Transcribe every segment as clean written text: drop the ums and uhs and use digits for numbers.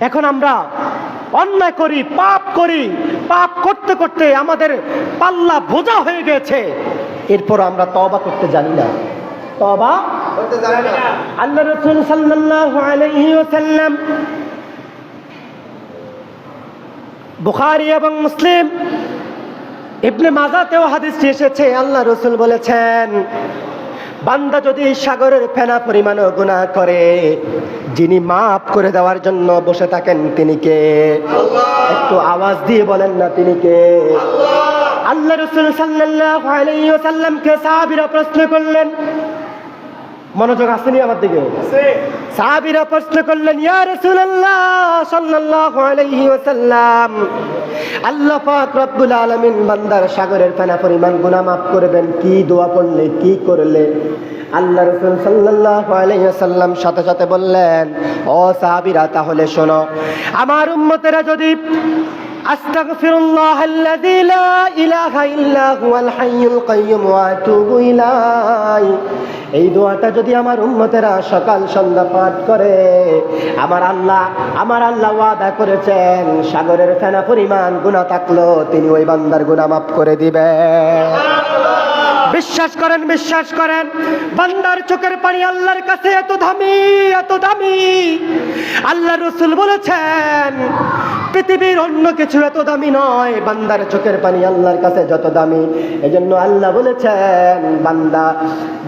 এখন আমরা অন্যায় করি, পাপ করি, পাপ করতে করতে আমাদের পাল্লা বোঝা হয়ে গেছে, এরপর আমরা তওবা করতে জানি না, তওবা করতে জানি না। আল্লাহ রাসূল সাল্লাল্লাহু আলাইহি ওয়াসাল্লাম, বুখারী এবং মুসলিম, ইবনে মাজাতেও হাদিসটি এসেছে, আল্লাহ রাসূল বলেছেন, বান্দা যদি সাগরের ফেনা পরিমাণও গুনাহ করে, যিনি মাফ করে দেওয়ার জন্য বসে থাকেন তিনি কে? আল্লাহ। একটু আওয়াজ দিয়ে বলেন না, তিনি কে? আল্লাহ। আল্লাহ রাসূল সাল্লাল্লাহু আলাইহি ওয়াসাল্লামকে সাহাবীরা প্রশ্ন করলেন, মনোযোগ আসেনি আমার দিকে? সাহাবীরা প্রশ্ন করলেন, ইয়া রাসূলুল্লাহ সাল্লাল্লাহু আলাইহি ওয়াসাল্লাম, আল্লাহ পাক রব্বুল আলামিন বান্দার সাগরের ফেনা পরিমাণ গুনাহ মাফ করবেন কি দোয়া পড়লে, কি করলে? আল্লাহ রাসূল সাল্লাল্লাহু আলাইহি ওয়াসাল্লাম সাথে সাথে বললেন, ও সাহাবীরা তাহলে শোনো, আমার উম্মতেরা যদি আস্তাগফিরুল্লাহাল্লাযী লা ইলাহা ইল্লা হুয়াল হাইয়ুল কাইয়্যুম ওয়া আতুবু ইলাইহি, এই দোয়াটা যদি আমার উম্মতেরা সকাল সন্ধ্যা পাঠ করে, আমার আল্লাহ ওয়াদা করেছেন সাগরের ফেনা পরিমাণ গুনাহ থাকলো তিনি ওই বান্দার গুনাহ মাফ করে দিবেন। বিশ্বাস করেন, বিশ্বাস করেন, বান্দার চোখের পানি আল্লাহর কাছে এত দামি, এত দামি। আল্লাহ রাসূল বলেছেন পৃথিবীর অন্য কিছু এত দামি নয়, বান্দার চোখের পানি আল্লাহর কাছে যত দামি। এজন্য আল্লাহ বলেছেন, বান্দা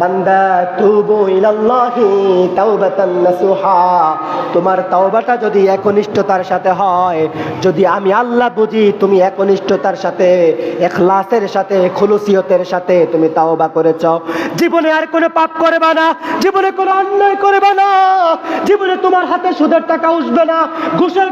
বান্দা তুবু ইলাল্লাহি তাওবাতান নাসুহা, তোমার তাওবাটা যদি একনিষ্ঠতার সাথে হয়, যদি আমি আল্লাহ বুঝি তুমি একনিষ্ঠতার সাথে, ইখলাসের সাথে, খুলুসিয়তের সাথে তুমি তাওবা করেছো, জীবনে আর কোনো পাপ করবে না, জীবনে কোনো অন্যায় করবে না, জীবনে তোমার হাতে সুদের টাকা উঠবে না, ঘুষের